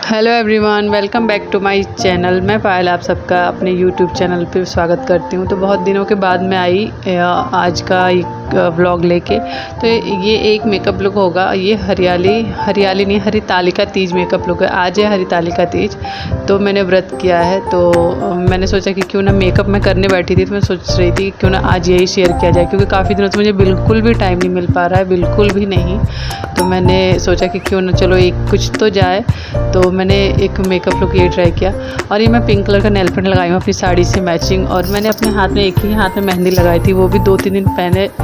Hello everyone, welcome back to my channel. मैं पायल आप सबका अपने यूट्यूब चैनल पे स्वागत करती हूँ। तो बहुत दिनों के बाद मैं आई आज का एक व्लॉग लेके। तो ये एक मेकअप लुक होगा। ये हरियाली नहीं, हरितालिका तीज मेकअप लुक है। आज है हरितालिका तीज, तो मैंने व्रत किया है। तो मैंने सोचा कि क्यों ना मेकअप मैं करने बैठी थी, तो मैं सोच रही थी कि क्यों ना आज यही शेयर किया जाए, क्योंकि काफ़ी दिनों से मुझे बिल्कुल भी टाइम नहीं मिल पा रहा है, बिल्कुल भी नहीं। तो मैंने सोचा कि क्यों ना चलो एक कुछ तो जाए। तो मैंने एक मेकअप लुक ये ट्राई किया। और ये मैं पिंक कलर का नेल पेंट लगाई हूँ अपनी साड़ी से मैचिंग। और मैंने अपने हाथ में एक ही हाथ में मेहंदी लगाई थी, वो भी 2-3 दिन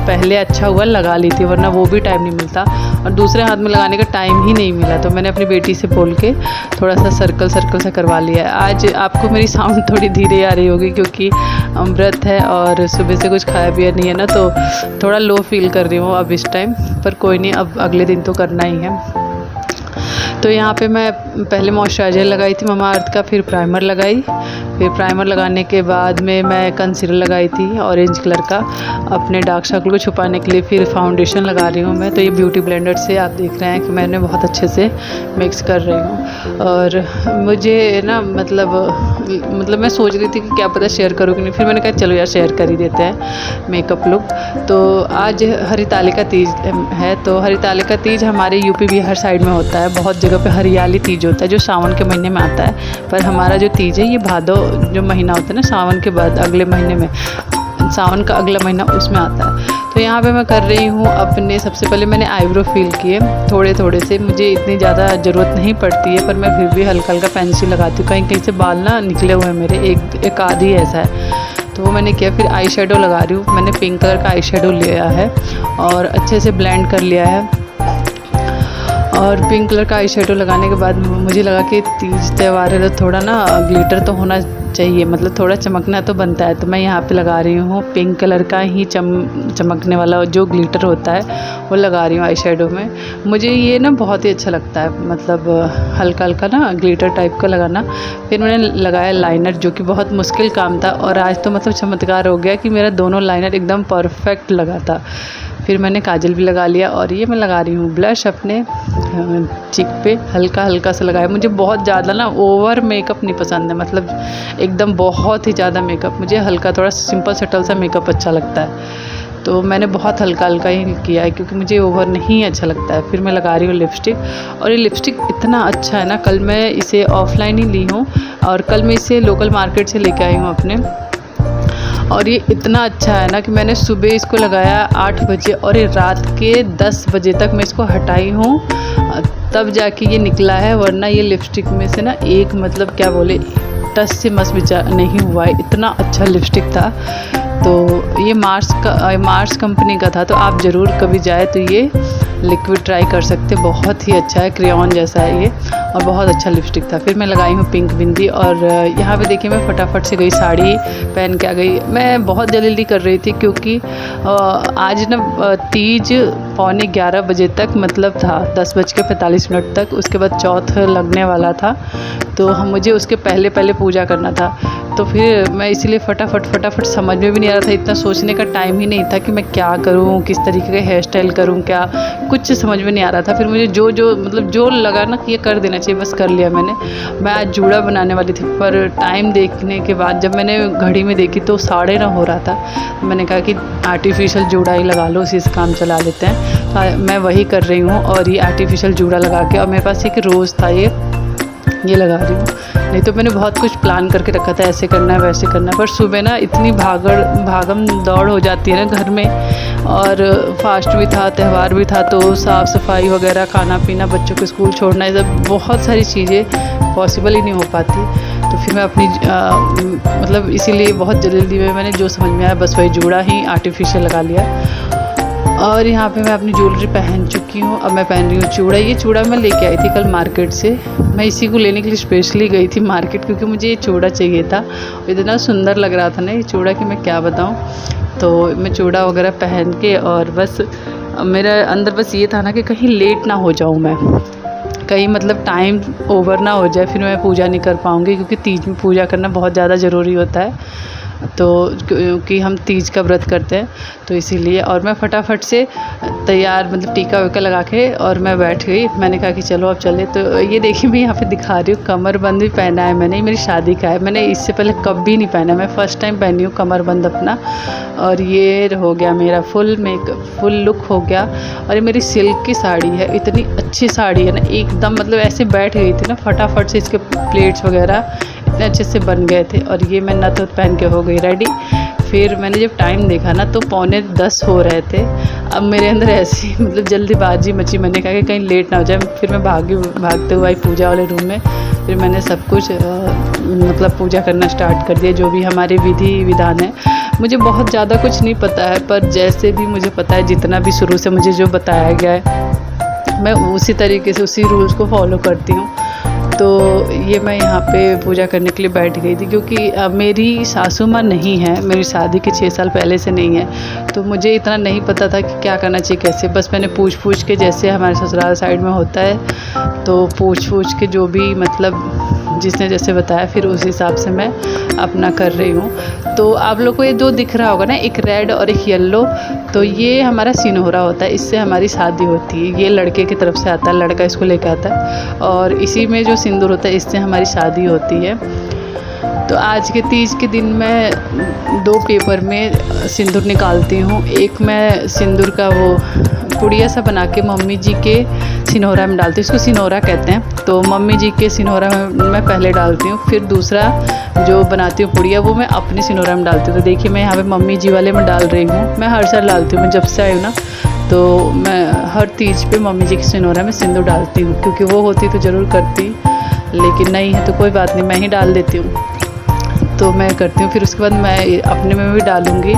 पहले अच्छा हुआ लगा ली थी, वरना वो भी टाइम नहीं मिलता। और दूसरे हाथ में लगाने का टाइम ही नहीं मिला, तो मैंने अपनी बेटी से बोल के थोड़ा सा सर्कल सा करवा लिया है। आज आपको मेरी साउंड थोड़ी धीरे आ रही होगी, क्योंकि व्रत है और सुबह से कुछ खाया पिया नहीं है ना, तो थोड़ा लो फील कर रही हूँ अब इस टाइम। पर कोई नहीं, अब अगले दिन तो करना ही है। तो यहाँ पे मैं पहले मॉइस्चराइज़र लगाई थी ममा अर्थ का, फिर प्राइमर लगाई। फिर प्राइमर लगाने के बाद में मैं कंसीलर लगाई थी ऑरेंज कलर का अपने डार्क सर्कल को छुपाने के लिए। फिर फाउंडेशन लगा रही हूँ मैं। तो ये ब्यूटी ब्लेंडर से आप देख रहे हैं कि मैंने बहुत अच्छे से मिक्स कर रही हूँ। और मुझे ना मतलब मैं सोच रही थी कि क्या पता शेयर करूँ कि नहीं, फिर मैंने कहा चलो यार शेयर कर ही देते हैं मेकअप लुक। तो आज हरितालिका तीज है। तो हरितालिका तीज हमारे यूपी बिहार साइड में होता है। बहुत जगह पे हरियाली तीज होता है, जो सावन के महीने में आता है। पर हमारा जो तीज है ये भादो जो महीना होता है ना, सावन के बाद अगले महीने में, सावन का अगला महीना उसमें आता है। तो यहाँ पे मैं कर रही हूँ अपने, सबसे पहले मैंने आईब्रो फिल किए थोड़े से। मुझे इतनी ज़्यादा ज़रूरत नहीं पड़ती है, पर मैं फिर भी हल्का हल्का पेंसिल लगाती हूँ। कहीं से बाल ना निकले हुए हैं मेरे, एक आधी ऐसा है। तो वो मैंने किया। फिर आई शेडो लगा रही हूँ। मैंने पिंक कलर का आई शेडो लिया है और अच्छे से ब्लेंड कर लिया है। और पिंक कलर का आई शेडो लगाने के बाद मुझे लगा कि तीज त्यौहार है तो थोड़ा ना ग्लिटर तो होना चाहिए, मतलब थोड़ा चमकना तो बनता है। तो मैं यहाँ पे लगा रही हूँ पिंक कलर का ही चमकने वाला जो ग्लिटर होता है वो लगा रही हूँ आई शेडो में। मुझे ये ना बहुत ही अच्छा लगता है, मतलब हल्का हल्का ना ग्लिटर टाइप का लगाना। फिर मैंने लगाया लाइनर, जो कि बहुत मुश्किल काम था। और आज तो मतलब चमत्कार हो गया कि मेरा दोनों लाइनर एकदम परफेक्ट लगा था। फिर मैंने काजल भी लगा लिया। और ये मैं लगा रही हूँ ब्लश अपने चिक पे, हल्का हल्का सा लगाया। मुझे बहुत ज़्यादा ना ओवर मेकअप नहीं पसंद है, मतलब एकदम बहुत ही ज़्यादा मेकअप। मुझे हल्का थोड़ा सिंपल सटल सा मेकअप अच्छा लगता है। तो मैंने बहुत हल्का हल्का ही किया है, क्योंकि मुझे ओवर नहीं अच्छा लगता है। फिर मैं लगा रही हूँ लिपस्टिक। और ये लिपस्टिक इतना अच्छा है ना, कल मैं इसे ऑफलाइन ही ली हूँ और कल मैं इसे लोकल मार्केट से लेके आई हूँ अपने। और ये इतना अच्छा है ना कि मैंने सुबह इसको लगाया 8 बजे और ये रात के 10 बजे तक मैं इसको हटाई हूँ, तब जाके ये निकला है। वरना ये लिपस्टिक में से ना एक, मतलब क्या बोले, टच से मस विचार नहीं हुआ है, इतना अच्छा लिपस्टिक था। तो ये मार्स कंपनी का था। तो आप ज़रूर कभी जाए तो ये लिक्विड ट्राई कर सकते, बहुत ही अच्छा है, क्रेयॉन जैसा है ये, और बहुत अच्छा लिपस्टिक था। फिर मैं लगाई हूँ पिंक बिंदी। और यहाँ पे देखिए मैं फटाफट से गई, साड़ी पहन के आ गई। मैं बहुत जल्दी कर रही थी, क्योंकि आज ना तीज 11:15 बजे तक मतलब था, 10:45 तक। उसके बाद चौथ लगने वाला था, तो मुझे उसके पहले पूजा करना था। तो फिर मैं इसीलिए फटाफट समझ में भी नहीं आ रहा था, इतना सोचने का टाइम ही नहीं था कि मैं क्या करूँ, किस तरीके का हेयर स्टाइल करूँ, क्या कुछ समझ में नहीं आ रहा था। फिर मुझे जो लगा ना कि ये कर देना चाहिए, बस कर लिया मैंने। मैं आज जूड़ा बनाने वाली थी, पर टाइम देखने के बाद जब मैंने घड़ी में देखी तो 9:30 हो रहा था। मैंने कहा कि आर्टिफिशियल जूड़ा ही लगा लो, उसी से काम चला लेते हैं। तो मैं वही कर रही हूँ। और ये आर्टिफिशियल जूड़ा लगा के, और मेरे पास एक रोज़ था, ये लगा रही हूँ। नहीं तो मैंने बहुत कुछ प्लान करके रखा था, ऐसे करना है वैसे करना है। पर सुबह ना इतनी भागम दौड़ हो जाती है ना घर में, और फास्ट भी था, त्यौहार भी था, तो साफ़ सफाई वगैरह, खाना पीना, बच्चों को स्कूल छोड़ना, ये सब बहुत सारी चीज़ें पॉसिबल ही नहीं हो पाती। तो फिर मैं अपनी मतलब इसीलिए बहुत जल्दी में मैंने जो समझ में आया बस वही जूड़ा ही आर्टिफिशियल लगा लिया। और यहाँ पे मैं अपनी ज्वेलरी पहन चुकी हूँ। अब मैं पहन रही हूँ चूड़ा। ये चूड़ा मैं लेके आई थी कल मार्केट से। मैं इसी को लेने के लिए स्पेशली गई थी मार्केट, क्योंकि मुझे ये चूड़ा चाहिए था। इतना सुंदर लग रहा था ना ये चूड़ा कि मैं क्या बताऊँ। तो मैं चूड़ा वगैरह पहन के, और बस मेरे अंदर बस ये था ना कि कहीं लेट ना हो जाऊँ मैं, कहीं मतलब टाइम ओवर ना हो जाए, फिर मैं पूजा नहीं कर पाऊँगी, क्योंकि तीज में पूजा करना बहुत ज़्यादा ज़रूरी होता है। तो क्योंकि हम तीज का व्रत करते हैं तो इसीलिए। और मैं फटाफट से तैयार मतलब टीका वीका लगा के और मैं बैठ गई। मैंने कहा कि चलो अब चले। तो ये देखिए मैं यहाँ पे दिखा रही हूँ, कमरबंद भी पहना है मैंने, मेरी शादी का है। मैंने इससे पहले कभी नहीं पहना, मैं फ़र्स्ट टाइम पहनी हूँ कमरबंद अपना। और ये हो गया मेरा फुल लुक हो गया। और ये मेरी सिल्क की साड़ी है, इतनी अच्छी साड़ी है ना, एकदम मतलब ऐसे बैठ गई थी ना, फटाफट से इसके प्लेट्स वगैरह इतने अच्छे से बन गए थे। और ये मैं नथ पहन के हो गई रेडी। फिर मैंने जब टाइम देखा ना तो 9:45 हो रहे थे। अब मेरे अंदर ऐसी मतलब जल्दीबाजी मची, मैंने कहा कि कहीं लेट ना हो जाए। फिर मैं भागते हुए आई पूजा वाले रूम में। फिर मैंने सब कुछ मतलब पूजा करना स्टार्ट कर दिया, जो भी हमारे विधि विधान है। मुझे बहुत ज़्यादा कुछ नहीं पता है, पर जैसे भी मुझे पता है, जितना भी शुरू से मुझे जो बताया गया है मैं उसी तरीके से उसी रूल्स को फॉलो करती हूँ। तो ये मैं यहाँ पे पूजा करने के लिए बैठ गई थी, क्योंकि मेरी सासू माँ नहीं है, मेरी शादी के 6 साल पहले से नहीं है। तो मुझे इतना नहीं पता था कि क्या करना चाहिए कैसे, बस मैंने पूछ के, जैसे हमारे ससुराल साइड में होता है तो पूछ के जो भी मतलब जिसने जैसे बताया फिर उस हिसाब से मैं अपना कर रही हूँ। तो आप लोग को ये जो दिख रहा होगा ना, एक रेड और एक येलो, तो ये हमारा सिनहोरा होता है, इससे हमारी शादी होती है। ये लड़के की तरफ से आता है, लड़का इसको लेकर आता है। और इसी में जो सिंदूर होता है इससे हमारी शादी होती है। तो आज के तीज के दिन मैं 2 पेपर में सिंदूर निकालती हूँ। एक मैं सिंदूर का वो पुड़िया सा बना के मम्मी जी के सिनहोरा में डालती हूँ, इसको सिनहोरा कहते हैं। तो मम्मी जी के सिनहोरा में मैं पहले डालती हूँ, फिर दूसरा जो बनाती हूँ पुड़िया वो मैं अपनी सिनहोरा में डालती हूँ। तो देखिए मैं यहाँ पे मम्मी जी वाले में डाल रही हूँ। मैं हर साल डालती हूँ, मैं जब से आई हूँ ना, तो मैं हर तीज पे मम्मी जी के सिनहोरा में सिंदूर डालती हूँ, क्योंकि वो होती तो ज़रूर करती, लेकिन नहीं है तो कोई बात नहीं, मैं ही डाल देती हूँ। तो मैं करती हूँ, फिर उसके बाद मैं अपने में भी डालूँगी।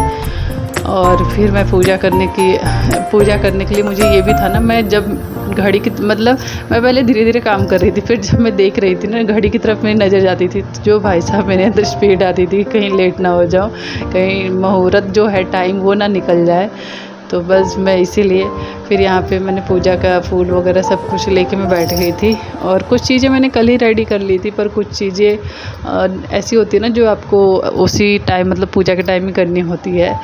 और फिर मैं पूजा करने के लिए मुझे ये भी था ना, मैं जब घड़ी की मतलब मैं पहले धीरे धीरे काम कर रही थी, फिर जब मैं देख रही थी ना घड़ी की तरफ मेरी नज़र जाती थी, जो भाई साहब मेरे अंदर स्पीड आती थी, कहीं लेट ना हो जाओ, कहीं मुहूर्त जो है टाइम वो ना निकल जाए। तो बस मैं इसीलिए फिर यहाँ पे मैंने पूजा का फूल वगैरह सब कुछ लेके मैं बैठ गई थी। और कुछ चीज़ें मैंने कल ही रेडी कर ली थी, पर कुछ चीज़ें ऐसी होती है ना जो आपको उसी टाइम मतलब पूजा के टाइम ही करनी होती है,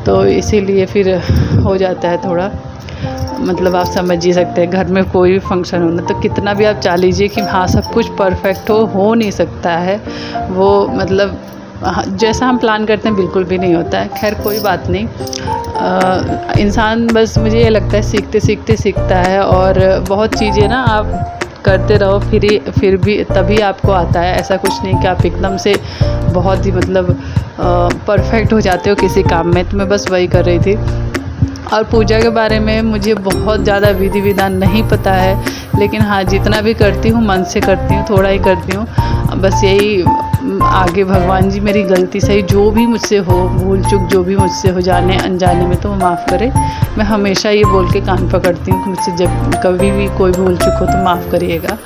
तो इसीलिए फिर हो जाता है थोड़ा, मतलब आप समझ ही सकते हैं। घर में कोई भी फंक्शन हो ना, तो कितना भी आप चाह लीजिए कि हाँ सब कुछ परफेक्ट हो नहीं सकता है वो, मतलब जैसा हम प्लान करते हैं बिल्कुल भी नहीं होता है। खैर कोई बात नहीं, इंसान बस मुझे ये लगता है सीखते सीखता है। और बहुत चीज़ें ना आप करते रहो फिर भी तभी आपको आता है। ऐसा कुछ नहीं कि आप एकदम से बहुत ही मतलब परफेक्ट हो जाते हो किसी काम में। तो मैं बस वही कर रही थी। और पूजा के बारे में मुझे बहुत ज़्यादा विधि विधान नहीं पता है, लेकिन हाँ जितना भी करती हूँ मन से करती हूँ, थोड़ा ही करती हूँ। बस यही आगे भगवान जी मेरी गलती सही जो भी मुझसे हो, भूल चूक जो भी मुझसे हो जाने अनजाने में, तो वो माफ़ करे। मैं हमेशा ये बोल के कान पकड़ती हूँ कि मुझसे जब कभी भी कोई भूल चूक हो तो माफ़ करिएगा।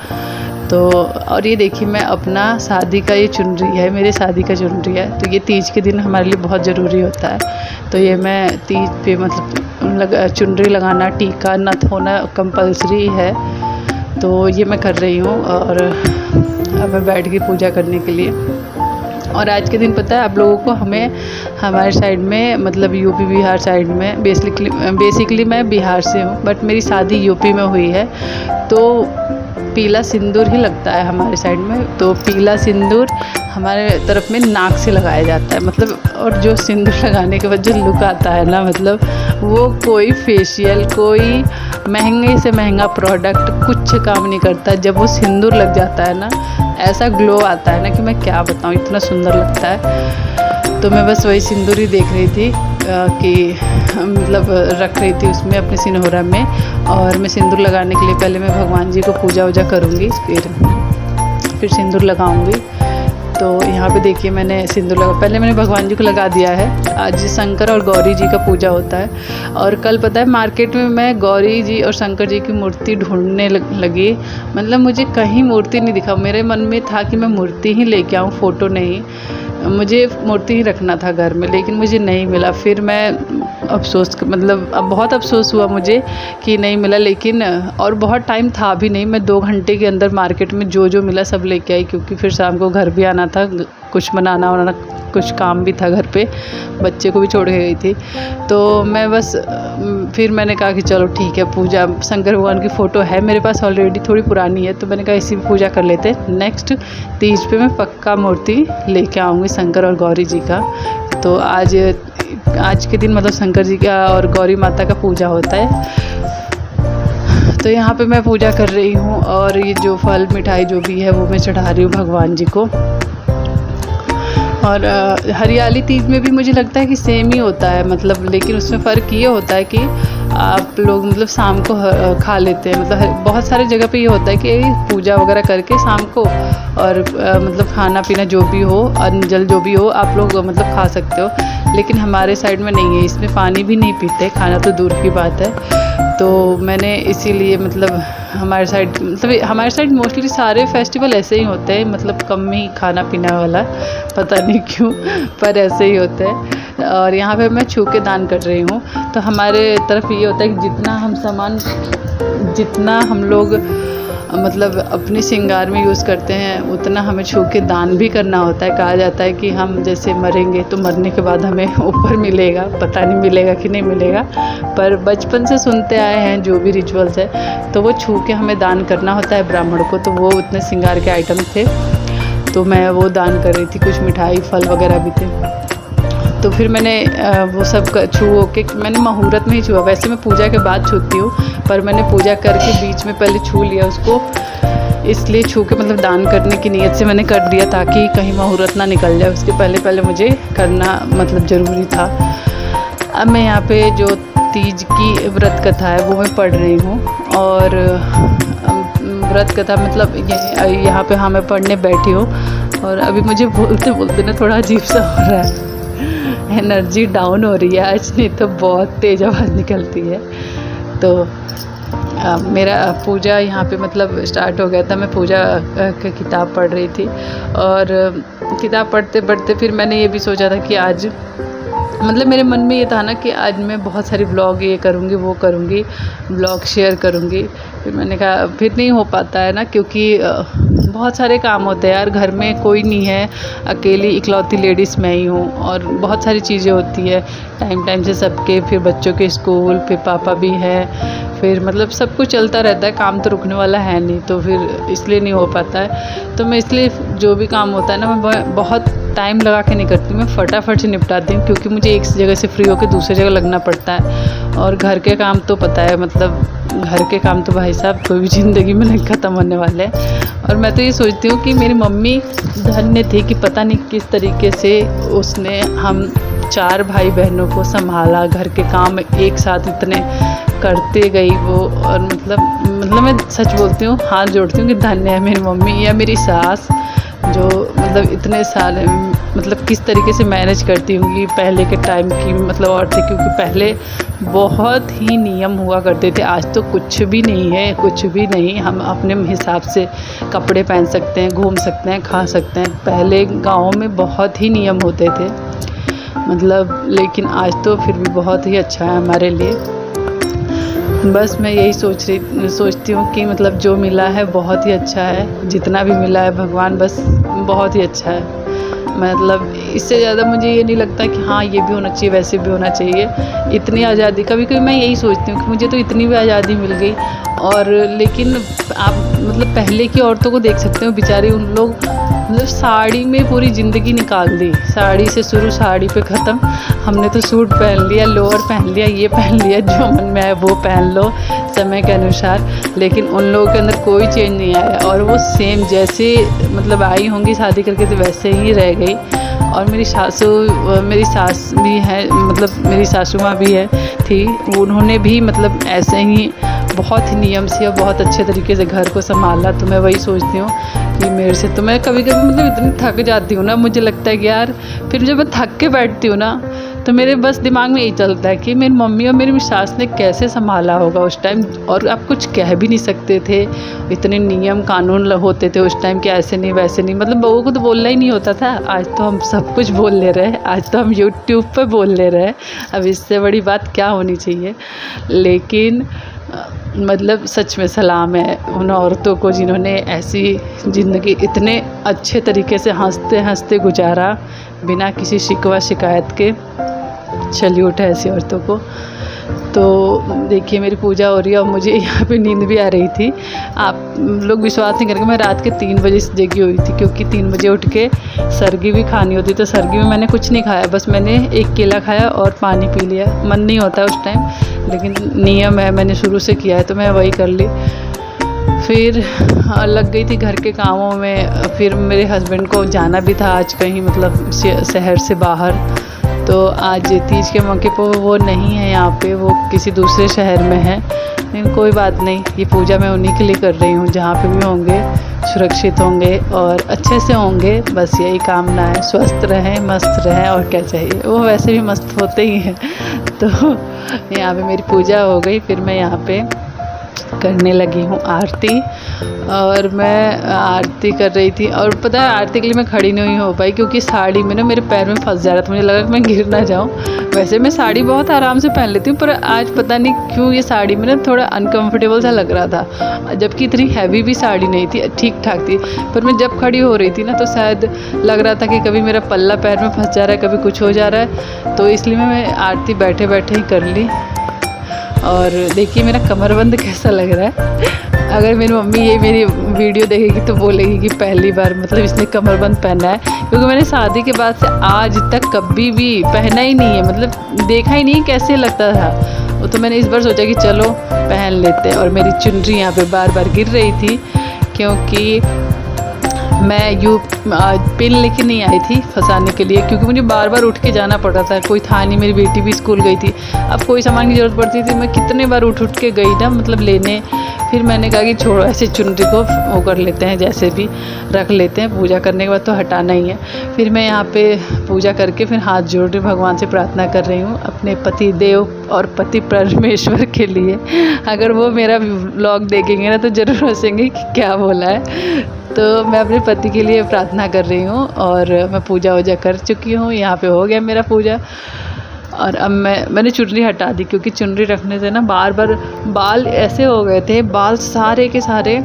तो और ये देखिए मैं अपना शादी का ये चुनरी है, मेरे शादी का चुनरी है। तो ये तीज के दिन हमारे लिए बहुत ज़रूरी होता है। तो ये मैं तीज पे मतलब चुनरी लगाना, टीका नथ होना कंपलसरी है। तो ये मैं कर रही हूँ और अब मैं बैठ गई पूजा करने के लिए। और आज के दिन पता है आप लोगों को, हमारे साइड में मतलब यूपी बिहार साइड में बेसिकली मैं बिहार से हूँ, बट मेरी शादी यूपी में हुई है। तो पीला सिंदूर ही लगता है हमारे साइड में। तो पीला सिंदूर हमारे तरफ में नाक से लगाया जाता है, मतलब और जो सिंदूर लगाने के बाद जो लुक आता है ना, मतलब वो कोई फेशियल, कोई महंगे से महंगा प्रोडक्ट कुछ काम नहीं करता। जब वो सिंदूर लग जाता है ना, ऐसा ग्लो आता है ना कि मैं क्या बताऊँ, इतना सुंदर लगता है। तो मैं बस वही सिंदूर ही देख रही थी कि मतलब रख रही थी उसमें अपने सिनहोरा में। और मैं सिंदूर लगाने के लिए पहले मैं भगवान जी को पूजा वूजा करूँगी, फिर सिंदूर लगाऊँगी। तो यहाँ पे देखिए मैंने सिंदूर पहले मैंने भगवान जी को लगा दिया है। आज शंकर और गौरी जी का पूजा होता है। और कल पता है मार्केट में मैं गौरी जी और शंकर जी की मूर्ति ढूंढने लगी, मतलब मुझे कहीं मूर्ति नहीं दिखा। मेरे मन में था कि मैं मूर्ति ही लेके आऊँ, फ़ोटो नहीं, मुझे मूर्ति ही रखना था घर में, लेकिन मुझे नहीं मिला। फिर मैं मतलब अब बहुत अफसोस हुआ मुझे कि नहीं मिला। लेकिन और बहुत टाइम था भी नहीं, मैं 2 घंटे के अंदर मार्केट में जो मिला सब लेके आई, क्योंकि फिर शाम को घर भी आना था, कुछ बनाना वाना कुछ काम भी था घर पे, बच्चे को भी छोड़ के गई थी। तो मैं बस फिर मैंने कहा कि चलो ठीक है, पूजा शंकर भगवान की फ़ोटो है मेरे पास ऑलरेडी, थोड़ी पुरानी है, तो मैंने कहा इसी में पूजा कर लेते। नेक्स्ट तीज पे मैं पक्का मूर्ति लेके आऊँगी शंकर और गौरी जी का। तो आज के दिन मतलब शंकर जी का और गौरी माता का पूजा होता है। तो यहाँ पे मैं पूजा कर रही हूँ और ये जो फल मिठाई जो भी है वो मैं चढ़ा रही हूँ भगवान जी को। और हरियाली तीज में भी मुझे लगता है कि सेम ही होता है, मतलब लेकिन उसमें फ़र्क ये होता है कि आप लोग मतलब शाम को खा लेते हैं। मतलब बहुत सारे जगह पे ये होता है कि पूजा वगैरह करके शाम को और मतलब खाना पीना जो भी हो, अन्न जल जो भी हो, आप लोग मतलब खा सकते हो। लेकिन हमारे साइड में नहीं है, इसमें पानी भी नहीं पीते, खाना तो दूर की बात है। तो मैंने इसीलिए मतलब हमारे साइड मोस्टली सारे फेस्टिवल ऐसे ही होते हैं, मतलब कम ही खाना पीना वाला, पता नहीं क्यों पर ऐसे ही होते हैं। और यहाँ पे मैं छू के दान कर रही हूँ। तो हमारे तरफ ये होता है कि जितना हम लोग मतलब अपने श्रृंगार में यूज़ करते हैं उतना हमें छू के दान भी करना होता है। कहा जाता है कि हम जैसे मरेंगे तो मरने के बाद हमें ऊपर मिलेगा, पता नहीं मिलेगा कि नहीं मिलेगा, पर बचपन से सुनते आए हैं जो भी रिचुअल्स है, तो वो छू के हमें दान करना होता है ब्राह्मण को। तो वो उतने श्रृंगार के आइटम थे, तो मैं वो दान कर रही थी, कुछ मिठाई फल वगैरह भी थे। तो फिर मैंने वो सब छू के मैंने मुहूर्त में ही छुआ, वैसे मैं पूजा के बाद छूती हूँ, पर मैंने पूजा करके बीच में पहले छू लिया उसको, इसलिए छू के मतलब दान करने की नीयत से मैंने कर दिया ताकि कहीं मुहूर्त ना निकल जाए, उसके पहले मुझे करना मतलब ज़रूरी था। अब मैं यहाँ पे जो तीज की व्रत कथा है वो मैं पढ़ रही हूँ। और व्रत कथा मतलब यहाँ पे मैं पढ़ने बैठी हूँ और अभी मुझे बोलते बोलते ना थोड़ा अजीब सा हो रहा है, एनर्जी डाउन हो रही है आज, नहीं तो बहुत तेज़ आवाज़ निकलती है। तो मेरा पूजा यहाँ पे मतलब स्टार्ट हो गया था, मैं पूजा की किताब पढ़ रही थी और किताब पढ़ते पढ़ते फिर मैंने ये भी सोचा था कि आज मतलब मेरे मन में ये था ना कि आज मैं बहुत सारी ब्लॉग ये करूँगी वो करूँगी, ब्लॉग शेयर करूँगी। फिर मैंने कहा फिर नहीं हो पाता है ना, क्योंकि बहुत सारे काम होते हैं यार, घर में कोई नहीं है, अकेली इकलौती लेडीज़ मैं ही हूँ और बहुत सारी चीज़ें होती है टाइम से सबके, फिर बच्चों के स्कूल, फिर पापा भी है, फिर मतलब सब कुछ चलता रहता है, काम तो रुकने वाला है नहीं, तो फिर इसलिए नहीं हो पाता है। तो मैं इसलिए जो भी काम होता है ना मैं बहुत टाइम लगा के नहीं करती, मैं फटाफट से निपटाती हूँ, क्योंकि मुझे एक जगह से फ्री होकर दूसरी जगह लगना पड़ता है। और घर के काम तो पता है, मतलब घर के काम तो भाई साहब कोई भी ज़िंदगी में नहीं ख़त्म होने वाले हैं। और मैं तो ये सोचती हूँ कि मेरी मम्मी धन्य थी कि पता नहीं किस तरीके से उसने हम 4 भाई बहनों को संभाला, घर के काम एक साथ इतने करते गई वो। और मतलब मैं सच बोलती हूँ, हाथ जोड़ती हूँ कि धन्य है मेरी मम्मी या मेरी सास, जो मतलब इतने साल मतलब किस तरीके से मैनेज करती होंगी पहले के टाइम की मतलब और थे, क्योंकि पहले बहुत ही नियम हुआ करते थे। आज तो कुछ भी नहीं है, कुछ भी नहीं, हम अपने हिसाब से कपड़े पहन सकते हैं, घूम सकते हैं, खा सकते हैं। पहले गाँव में बहुत ही नियम होते थे मतलब, लेकिन आज तो फिर भी बहुत ही अच्छा है हमारे लिए। बस मैं यही सोचती हूँ कि मतलब जो मिला है बहुत ही अच्छा है, जितना भी मिला है भगवान बस बहुत ही अच्छा है। मतलब इससे ज़्यादा मुझे ये नहीं लगता कि हाँ ये भी होना चाहिए वैसे भी होना चाहिए। इतनी आज़ादी, कभी कभी मैं यही सोचती हूँ कि मुझे तो इतनी भी आज़ादी मिल गई, और लेकिन आप मतलब पहले की औरतों को देख सकते हो, बेचारी उन लोग मतलब साड़ी में पूरी ज़िंदगी निकाल दी, साड़ी से शुरू साड़ी पे ख़त्म। हमने तो सूट पहन लिया, लोअर पहन लिया, ये पहन लिया, जो मन में आए वो पहन लो समय के अनुसार, लेकिन उन लोगों के अंदर कोई चेंज नहीं आया और वो सेम जैसे मतलब आई होंगी शादी करके तो वैसे ही रह गई। और मेरी सास भी है, मतलब मेरी सासू माँ भी थी, उन्होंने भी मतलब ऐसे ही बहुत ही नियम से और बहुत अच्छे तरीके से घर को संभाला। तो मैं वही सोचती हूँ कि मेरे से तो मैं कभी कभी मतलब इतनी थक जाती हूँ ना, मुझे लगता है कि यार फिर जब मैं थक के बैठती हूँ ना तो मेरे बस दिमाग में यही चलता है कि मेरी मम्मी और मेरी सास ने कैसे संभाला होगा उस टाइम। और आप कुछ कह भी नहीं सकते थे, इतने नियम कानून होते थे उस टाइम कि ऐसे नहीं वैसे नहीं, मतलब बहू को तो बोलना ही नहीं होता था। आज तो हम सब कुछ बोल ले रहे हैं, आज तो हम यूट्यूब पर बोल ले रहे हैं, अब इससे बड़ी बात क्या होनी चाहिए। लेकिन मतलब सच में सलाम है उन औरतों को जिन्होंने ऐसी ज़िंदगी इतने अच्छे तरीके से हंसते हंसते गुजारा बिना किसी शिकवा शिकायत के। सैल्यूट है ऐसी औरतों को। तो देखिए मेरी पूजा हो रही है और मुझे यहाँ पे नींद भी आ रही थी। आप लोग विश्वास नहीं करेंगे, मैं रात के 3 बजे से जगी हुई थी, क्योंकि 3 बजे उठ के सरगी भी खानी होती। तो सरगी में मैंने कुछ नहीं खाया, बस मैंने एक केला खाया और पानी पी लिया। मन नहीं होता उस टाइम, लेकिन नियम है, मैंने शुरू से किया है तो मैं वही कर ली। फिर लग गई थी घर के कामों में। फिर मेरे हस्बैंड को जाना भी था आज कहीं, मतलब शहर से बाहर। तो आज तीज के मौके पर वो नहीं है यहाँ पे, वो किसी दूसरे शहर में है। लेकिन कोई बात नहीं, ये पूजा मैं उन्हीं के लिए कर रही हूँ। जहाँ पे भी होंगे सुरक्षित होंगे और अच्छे से होंगे, बस यही कामना है। स्वस्थ रहें, मस्त रहें, और क्या चाहिए। वो वैसे भी मस्त होते ही हैं। तो यहाँ पे मेरी पूजा हो गई, फिर मैं यहाँ पे करने लगी हूँ आरती। और मैं आरती कर रही थी, और पता है आरती के लिए मैं खड़ी नहीं हो पाई, क्योंकि साड़ी में ना मेरे पैर में फंस जा रहा था। मुझे लगा कि मैं गिर ना जाऊँ। वैसे मैं साड़ी बहुत आराम से पहन लेती हूँ, पर आज पता नहीं क्यों ये साड़ी में ना थोड़ा अनकंफर्टेबल सा लग रहा था। जबकि इतनी हैवी भी साड़ी नहीं थी, ठीक ठाक थी। पर मैं जब खड़ी हो रही थी ना, तो शायद लग रहा था कि कभी मेरा पल्ला पैर में फंस जा रहा है, कभी कुछ हो जा रहा है। तो इसलिए मैं आरती बैठे बैठे ही कर ली। और देखिए मेरा कमरबंद कैसा लग रहा है। अगर मेरी मम्मी ये मेरी वीडियो देखेगी तो बोलेगी कि पहली बार मतलब इसने कमरबंद पहना है, क्योंकि मैंने शादी के बाद से आज तक कभी भी पहना ही नहीं है, मतलब देखा ही नहीं कैसे लगता था। तो मैंने इस बार सोचा कि चलो पहन लेते हैं। और मेरी चुनरी यहाँ पे बार बार गिर रही थी, क्योंकि मैं पिन लेके नहीं आई थी फंसाने के लिए, क्योंकि मुझे बार बार उठ के जाना पड़ रहा था। कोई था नहीं, मेरी बेटी भी स्कूल गई थी। अब कोई सामान की ज़रूरत पड़ती थी, मैं कितने बार उठ के गई ना, मतलब लेने। फिर मैंने कहा कि छोड़ो, ऐसे चुनरी को वो कर लेते हैं, जैसे भी रख लेते हैं। पूजा करने के बाद तो हटाना ही है। फिर मैं यहाँ पे पूजा करके फिर हाथ जोड़ रही, भगवान से प्रार्थना कर रही हूँ अपने पति देव और पति परमेश्वर के लिए। अगर वो मेरा व्लॉग देखेंगे ना तो ज़रूर हंसेंगे कि क्या बोला है। तो मैं अपने पति के लिए प्रार्थना कर रही हूँ, और मैं पूजा वूजा कर चुकी हूँ। यहाँ पे हो गया मेरा पूजा। और अब मैंने चुनरी हटा दी, क्योंकि चुनरी रखने से ना बार बार बाल ऐसे हो गए थे, बाल सारे के सारे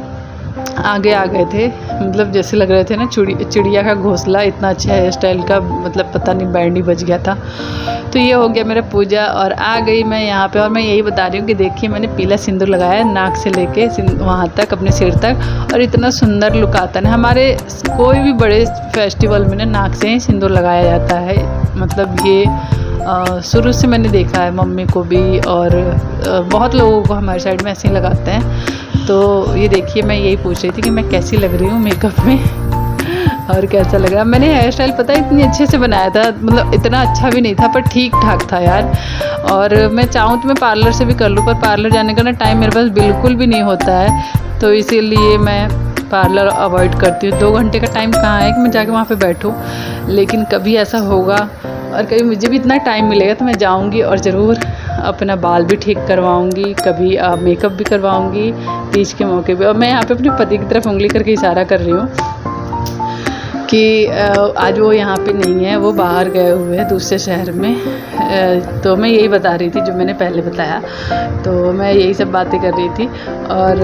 आगे आ गए थे, मतलब जैसे लग रहे थे ना चिड़िया का घोंसला। इतना अच्छा हेयर स्टाइल का, मतलब पता नहीं बैंड ही बज गया था। तो ये हो गया मेरा पूजा, और आ गई मैं यहाँ पे। और मैं यही बता रही हूँ कि देखिए मैंने पीला सिंदूर लगाया है, नाक से लेके वहाँ तक, अपने सिर तक। और इतना सुंदर लुक आता है। हमारे कोई भी बड़े फेस्टिवल में ना नाक से ही सिंदूर लगाया जाता है। मतलब ये शुरू से मैंने देखा है, मम्मी को भी, और बहुत लोगों को हमारे साइड में ऐसे ही लगाते हैं। तो ये देखिए मैं यही पूछ रही थी कि मैं कैसी लग रही हूँ मेकअप में और कैसा लग रहा है। मैंने हेयर स्टाइल पता है इतनी अच्छे से बनाया था, मतलब इतना अच्छा भी नहीं था पर ठीक ठाक था यार। और मैं चाहूँ तो मैं पार्लर से भी कर लूँ, पर पार्लर जाने का ना टाइम मेरे पास बिल्कुल भी नहीं होता है। तो इसीलिए मैं पार्लर अवॉइड करती हूँ। 2 घंटे का टाइम कहाँ है कि मैं जाके वहाँ पे बैठूँ। लेकिन कभी ऐसा होगा और कभी मुझे भी इतना टाइम मिलेगा तो मैं जाऊँगी और ज़रूर अपना बाल भी ठीक करवाऊँगी, कभी मेकअप भी करवाऊँगी तीज के मौके पे। और मैं यहाँ पे अपने पति की तरफ उंगली करके इशारा कर रही हूँ कि आज वो यहाँ पे नहीं है, वो बाहर गए हुए हैं दूसरे शहर में। तो मैं यही बता रही थी जो मैंने पहले बताया। तो मैं यही सब बातें कर रही थी। और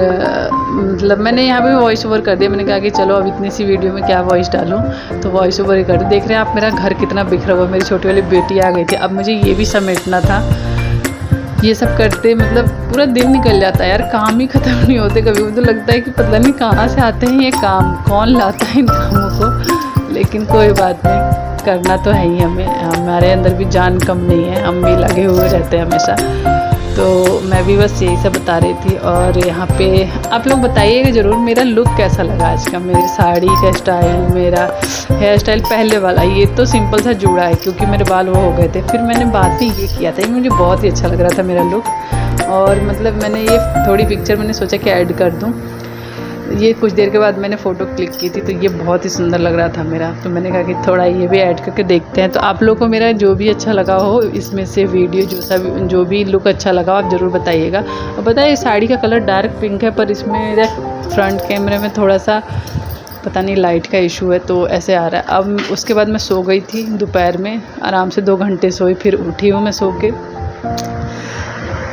मतलब मैंने यहाँ पे वॉइस ओवर कर दिया। मैंने कहा कि चलो अब इतनी सी वीडियो में क्या वॉइस डालूँ, तो वॉइस ओवर ही कर दी। देख रहे हैं आप मेरा घर कितना बिखरा हुआ। मेरी छोटी वाली बेटी आ गई थी, अब मुझे ये भी समेटना था। ये सब करते मतलब पूरा दिन निकल जाता है यार, काम ही ख़त्म नहीं होते। कभी मुझे लगता है कि पता नहीं कहाँ से आते हैं ये काम, कौन लाता है इन कामों को। लेकिन कोई बात नहीं, करना तो है ही हमें। हमारे अंदर भी जान कम नहीं है, हम भी लगे हुए रहते हैं हमेशा। तो मैं भी बस यही सब बता रही थी। और यहाँ पे आप लोग बताइएगा ज़रूर मेरा लुक कैसा लगा आज का, मेरी साड़ी का स्टाइल, मेरा हेयर स्टाइल पहले वाला। ये तो सिंपल सा जुड़ा है क्योंकि मेरे बाल वो हो गए थे। फिर मैंने बाद में ये किया था कि मुझे बहुत ही अच्छा लग रहा था मेरा लुक। और मतलब मैंने ये थोड़ी पिक्चर मैंने सोचा कि ऐड कर दूँ। ये कुछ देर के बाद मैंने फ़ोटो क्लिक की थी तो ये बहुत ही सुंदर लग रहा था मेरा। तो मैंने कहा कि थोड़ा ये भी ऐड करके देखते हैं। तो आप लोगों को मेरा जो भी अच्छा लगा हो इसमें से वीडियो जो भी लुक अच्छा लगा आप ज़रूर बताइएगा। और बताइए साड़ी का कलर डार्क पिंक है, पर इसमें मेरा फ्रंट कैमरे में थोड़ा सा पता नहीं लाइट का इशू है तो ऐसे आ रहा है। अब उसके बाद मैं सो गई थी दोपहर में, आराम से 2 घंटे सोई, फिर उठी हूँ मैं सो के।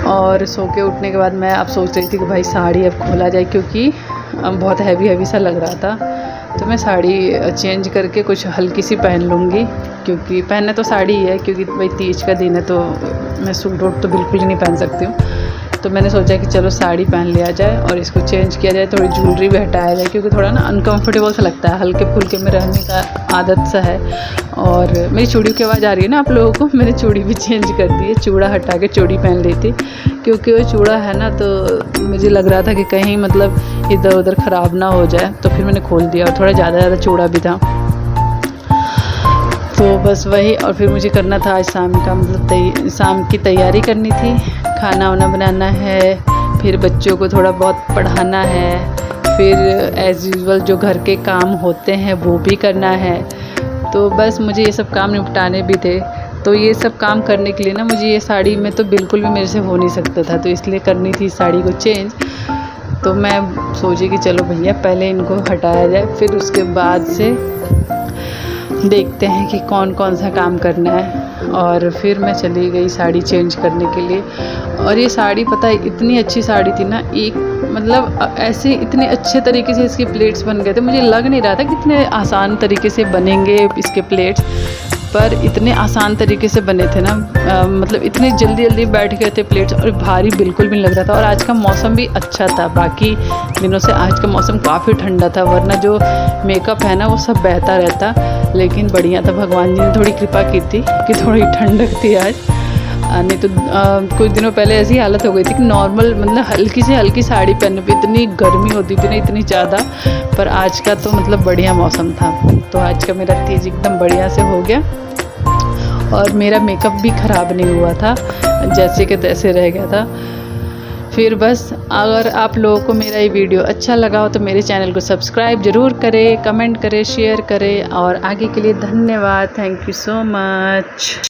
और सो के उठने के बाद मैं अब सोच रही थी कि भाई साड़ी अब खोला जाए, क्योंकि बहुत हैवी सा लग रहा था। तो मैं साड़ी चेंज करके कुछ हल्की सी पहन लूँगी, क्योंकि पहनना तो साड़ी ही है, क्योंकि भाई तीज का दिन है तो मैं सूट वूट तो बिल्कुल ही नहीं पहन सकती हूँ। तो मैंने सोचा कि चलो साड़ी पहन लिया जाए और इसको चेंज किया जाए, थोड़ी ज्वेलरी भी हटाया जाए, क्योंकि थोड़ा ना अनकंफर्टेबल सा लगता है, हल्के फुल्के में रहने का आदत सा है। और मेरी चूड़ी की आवाज़ आ रही है ना आप लोगों को, मैंने चूड़ी भी चेंज कर दी है, चूड़ा हटा के चूड़ी पहन ली थी, क्योंकि वो चूड़ा है ना तो मुझे लग रहा था कि कहीं मतलब इधर उधर ख़राब ना हो जाए, तो फिर मैंने खोल दिया। और थोड़ा ज़्यादा चूड़ा भी था, तो बस वही। और फिर मुझे करना था आज शाम का, मतलब शाम की तैयारी करनी थी, खाना वाना बनाना है, फिर बच्चों को थोड़ा बहुत पढ़ाना है, फिर एज़ यूजुअल जो घर के काम होते हैं वो भी करना है। तो बस मुझे ये सब काम निपटाने भी थे, तो ये सब काम करने के लिए ना मुझे ये साड़ी में तो बिल्कुल भी मेरे से हो नहीं सकता था, तो इसलिए करनी थी साड़ी को चेंज। तो मैं सोची कि चलो भैया पहले इनको हटाया जाए, फिर उसके बाद से देखते हैं कि कौन कौन सा काम करना है। और फिर मैं चली गई साड़ी चेंज करने के लिए। और ये साड़ी पता है इतनी अच्छी साड़ी थी ना, एक मतलब ऐसे इतने अच्छे तरीके से इसके प्लेट्स बन गए थे, मुझे लग नहीं रहा था कि इतने आसान तरीके से बनेंगे इसके प्लेट्स, पर इतने आसान तरीके से बने थे ना, मतलब इतने जल्दी जल्दी बैठ गए थे प्लेट्स, और भारी बिल्कुल भी नहीं लग रहा था। और आज का मौसम भी अच्छा था, बाकी दिनों से आज का मौसम काफ़ी ठंडा था, वरना जो मेकअप है ना वो सब बहता रहता, लेकिन बढ़िया था, भगवान जी ने थोड़ी कृपा की थी कि थोड़ी ठंडक थी आज। नहीं तो कुछ दिनों पहले ऐसी हालत हो गई थी कि नॉर्मल मतलब हल्की से हल्की साड़ी पहनने पे इतनी गर्मी होती थी ना, इतनी ज़्यादा। पर आज का तो मतलब बढ़िया मौसम था, तो आज का मेरा तीज एकदम बढ़िया से हो गया, और मेरा मेकअप भी ख़राब नहीं हुआ था, जैसे कि तैसे रह गया था। फिर बस अगर आप लोगों को मेरा ये वीडियो अच्छा लगा हो तो मेरे चैनल को सब्सक्राइब ज़रूर करें, कमेंट करें, शेयर करें, और आगे के लिए धन्यवाद। Thank you so much.